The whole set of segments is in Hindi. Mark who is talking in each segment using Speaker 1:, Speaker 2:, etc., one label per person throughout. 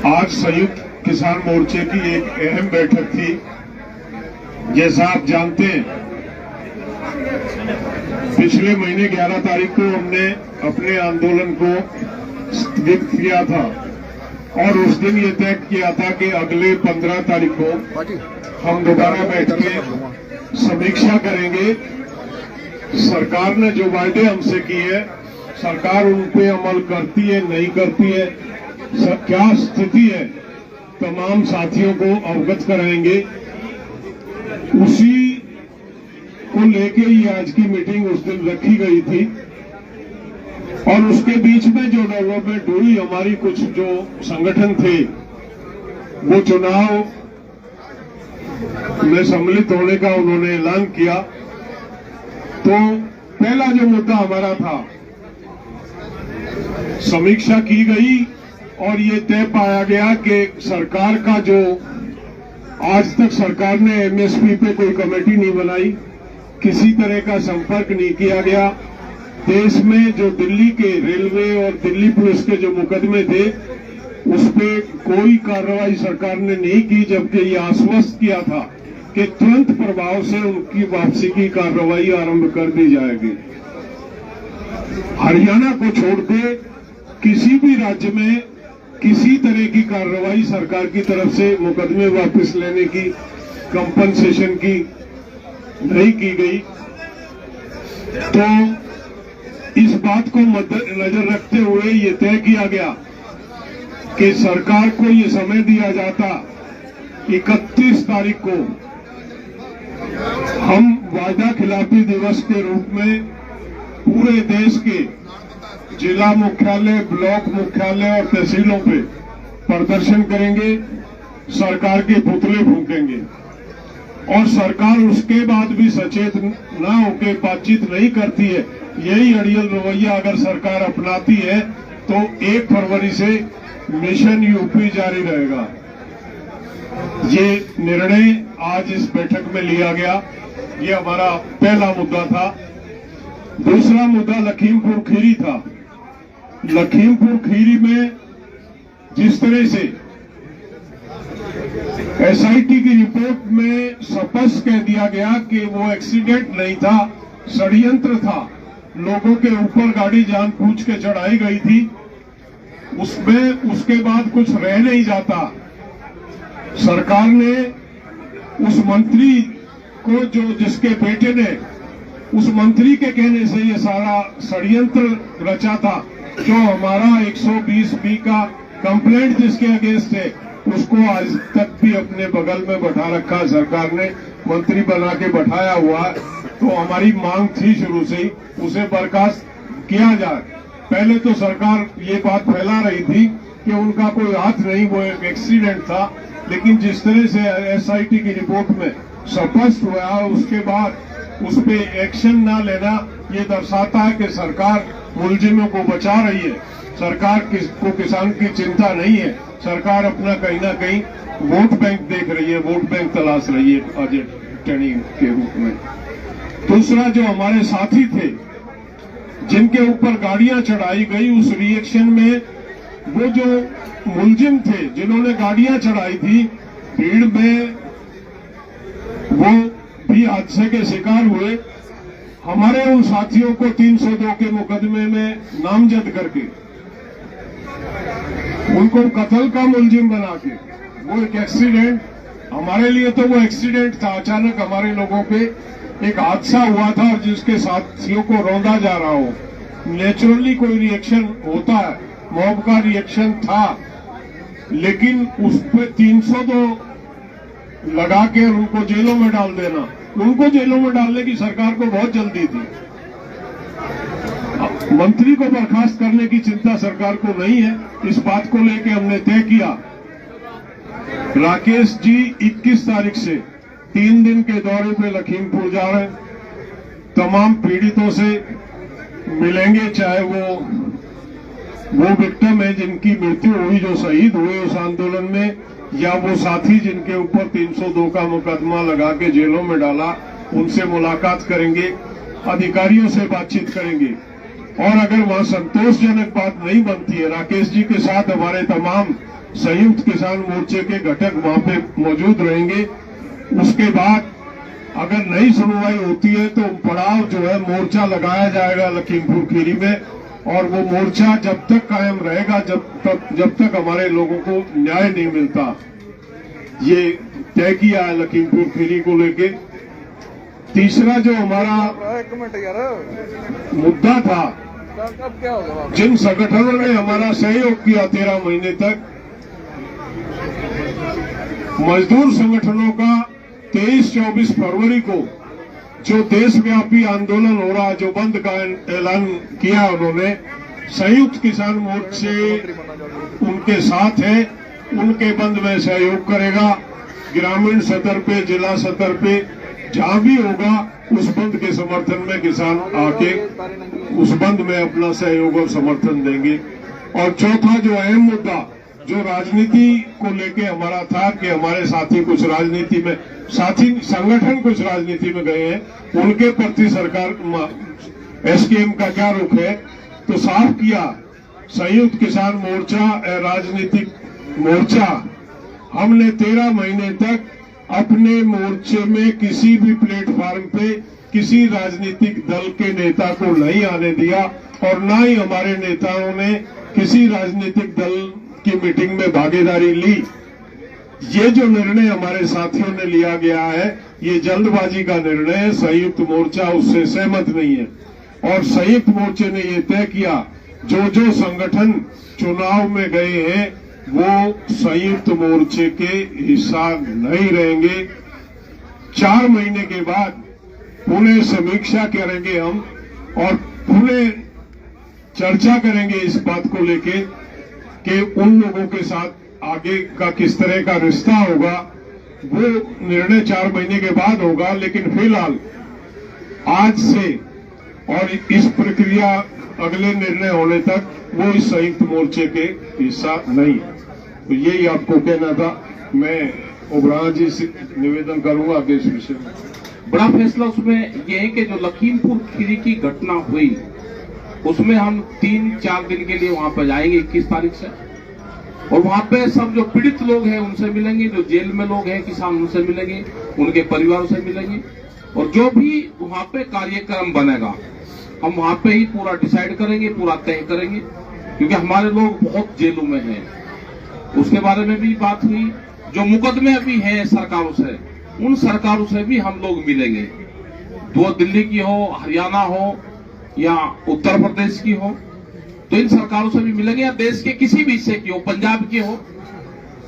Speaker 1: आज संयुक्त किसान मोर्चे की एक अहम बैठक थी। जैसा आप जानते हैं, पिछले महीने 11 तारीख को हमने अपने आंदोलन को स्थगित किया था और उस दिन ये तय किया था कि अगले 15 तारीख को हम दोबारा बैठ के समीक्षा करेंगे। सरकार ने जो वायदे हमसे किए है, सरकार उन पे अमल करती है नहीं करती है, क्या स्थिति है, तमाम साथियों को अवगत कराएंगे। उसी को लेके ही आज की मीटिंग उस दिन रखी गई थी और उसके बीच में जो डेवलपमेंट हुई, हमारी कुछ जो संगठन थे वो चुनाव में सम्मिलित होने का उन्होंने ऐलान किया। तो पहला जो मुद्दा हमारा था, समीक्षा की गई और ये तय पाया गया कि सरकार का जो आज तक सरकार ने एमएसपी पे कोई कमेटी नहीं बनाई, किसी तरह का संपर्क नहीं किया गया। देश में जो दिल्ली के रेलवे और दिल्ली पुलिस के जो मुकदमे थे उस पे कोई कार्रवाई सरकार ने नहीं की, जबकि ये आश्वस्त किया था कि तुरंत प्रभाव से उनकी वापसी की कार्रवाई आरंभ कर दी जाएगी। हरियाणा को छोड़ के किसी भी राज्य में किसी तरह की कार्रवाई सरकार की तरफ से मुकदमे वापस लेने की, कंपनसेशन की नहीं की गई। तो इस बात को मद्देनजर रखते हुए ये तय किया गया कि सरकार को ये समय दिया जाता 31 तारीख को हम वायदा खिलाफी दिवस के रूप में पूरे देश के जिला मुख्यालय, ब्लॉक मुख्यालय और तहसीलों पे प्रदर्शन करेंगे, सरकार के पुतले फूंकेंगे। और सरकार उसके बाद भी सचेत न होकर बातचीत नहीं करती है। यही अड़ियल रवैया अगर सरकार अपनाती है तो 1 फरवरी से मिशन यूपी जारी रहेगा। ये निर्णय आज इस बैठक में लिया गया। ये हमारा पहला मुद्दा था। दूसरा मुद्दा लखीमपुर खीरी था। लखीमपुर खीरी में जिस तरह से एसआईटी की रिपोर्ट में स्पष्ट कह दिया गया कि वो एक्सीडेंट नहीं था, षड्यंत्र था, लोगों के ऊपर गाड़ी जानबूझ के चढ़ाई गई थी, उसमें उसके बाद कुछ रह नहीं जाता। सरकार ने उस मंत्री को, जो जिसके बेटे ने उस मंत्री के कहने से ये सारा षड्यंत्र रचा था, जो हमारा 120B का कंप्लेंट जिसके अगेंस्ट है, उसको आज तक भी अपने बगल में बैठा रखा सरकार ने, मंत्री बना के बैठाया हुआ। तो हमारी मांग थी शुरू से ही उसे बर्खास्त किया जाए। पहले तो सरकार ये बात फैला रही थी कि उनका कोई हाथ नहीं, वो एक एक्सीडेंट था, लेकिन जिस तरह से एसआईटी की रिपोर्ट में स्पष्ट हुआ, उसके बाद उस पे एक्शन न लेना ये दर्शाता है कि सरकार मुलजिमों को बचा रही है, सरकार को किसान की चिंता नहीं है, सरकार अपना कहीं ना कहीं वोट बैंक देख रही है, वोट बैंक तलाश रही है अजेंडा के रूप में। दूसरा, जो हमारे साथी थे जिनके ऊपर गाड़ियां चढ़ाई गई, उस रिएक्शन में वो जो मुलजिम थे जिन्होंने गाड़ियां चढ़ाई थी, भीड़ में वो भी हादसे के शिकार हुए। हमारे उन साथियों को 302 के मुकदमे में नामजद करके उनको कत्ल का मुलजिम बना के, वो एक एक्सीडेंट, हमारे लिए तो वो एक्सीडेंट था, अचानक हमारे लोगों पे एक हादसा हुआ था और जिसके साथियों को रौंदा जा रहा हो। नेचुरली कोई रिएक्शन होता है, मॉब का रिएक्शन था, लेकिन उस पर 302 लगा के उनको जेलों में डाल देना, उनको जेलों में डालने की सरकार को बहुत जल्दी थी। मंत्री को बर्खास्त करने की चिंता सरकार को नहीं है। इस बात को लेकर हमने तय किया, राकेश जी 21 तारीख से 3 दिन के दौरे पे लखीमपुर जा रहे हैं, तमाम पीड़ितों से मिलेंगे, चाहे वो विक्टिम है जिनकी मृत्यु हुई, जो शहीद हुए उस आंदोलन में, या वो साथी जिनके ऊपर 302 का मुकदमा लगा के जेलों में डाला, उनसे मुलाकात करेंगे, अधिकारियों से बातचीत करेंगे। और अगर वहां संतोषजनक बात नहीं बनती है, राकेश जी के साथ हमारे तमाम संयुक्त किसान मोर्चे के घटक वहां पे मौजूद रहेंगे। उसके बाद अगर नई सुनवाई होती है तो पड़ाव जो है मोर्चा लगाया जाएगा लखीमपुर खीरी में, और वो मोर्चा जब तक कायम रहेगा जब तक हमारे लोगों को न्याय नहीं मिलता। ये तय किया है लखीमपुर खीरी को लेके। तीसरा जो हमारा मुद्दा था, जिन संगठनों ने हमारा सहयोग किया 13 महीने तक, मजदूर संगठनों का 23-24 फरवरी को जो देशव्यापी आंदोलन हो रहा है, जो बंद का ऐलान किया उन्होंने, संयुक्त किसान मोर्चे उनके साथ है, उनके बंद में सहयोग करेगा। ग्रामीण स्तर पे, जिला स्तर पे जहां भी होगा उस बंद के समर्थन में किसान आके उस बंद में अपना सहयोग और समर्थन देंगे। और चौथा जो अहम मुद्दा जो राजनीति को लेके हमारा था कि हमारे साथी कुछ राजनीति में, साथी संगठन कुछ राजनीति में गए हैं, उनके प्रति सरकार एसकेएम का क्या रुख है, तो साफ किया संयुक्त किसान मोर्चा राजनीतिक मोर्चा, हमने 13 महीने तक अपने मोर्चे में किसी भी प्लेटफॉर्म पे किसी राजनीतिक दल के नेता को नहीं आने दिया, और न ही हमारे नेताओं ने किसी राजनीतिक दल की मीटिंग में भागीदारी ली। ये जो निर्णय हमारे साथियों ने लिया गया है, ये जल्दबाजी का निर्णय है। संयुक्त मोर्चा उससे सहमत नहीं है, और संयुक्त मोर्चे ने ये तय किया जो जो संगठन चुनाव में गए हैं वो संयुक्त मोर्चे के हिस्सा नहीं रहेंगे। 4 महीने के बाद पुनः समीक्षा करेंगे हम, और पुनः चर्चा करेंगे इस बात को लेके कि उन लोगों के साथ आगे का किस तरह का रिश्ता होगा। वो निर्णय 4 महीने के बाद होगा, लेकिन फिलहाल आज से और इस प्रक्रिया अगले निर्णय होने तक वो इस संयुक्त मोर्चे के हिस्सा नहीं है। तो यही आपको कहना था। मैं ओबराय जी से निवेदन करूंगा आगे इस विषय में।
Speaker 2: बड़ा फैसला उसमें यह है कि जो लखीमपुर खीरी की घटना हुई उसमें हम 3-4 दिन के लिए वहां पर जाएंगे 21 तारीख से, और वहां पे सब जो पीड़ित लोग हैं उनसे मिलेंगे, जो जेल में लोग हैं किसान उनसे मिलेंगे, उनके परिवारों से मिलेंगे, और जो भी वहां पे कार्यक्रम बनेगा हम वहां पे ही पूरा डिसाइड करेंगे, पूरा तय करेंगे, क्योंकि हमारे लोग बहुत जेलों में हैं। उसके बारे में भी बात हुई। जो मुकदमे अभी हैं सरकारों से, उन सरकारों से भी हम लोग मिलेंगे, वो दिल्ली की हो, हरियाणा हो या उत्तर प्रदेश की हो, तो इन सरकारों से भी मिलेंगे, या देश के किसी भी हिस्से की हो, पंजाब की हो,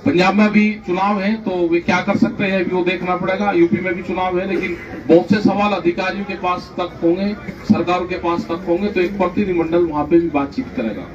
Speaker 2: पंजाब में भी चुनाव है तो वे क्या कर सकते हैं अभी वो देखना पड़ेगा। यूपी में भी चुनाव है, लेकिन बहुत से सवाल अधिकारियों के पास तक होंगे, सरकारों के पास तक होंगे, तो एक प्रतिनिधिमंडल वहां पे भी बातचीत करेगा।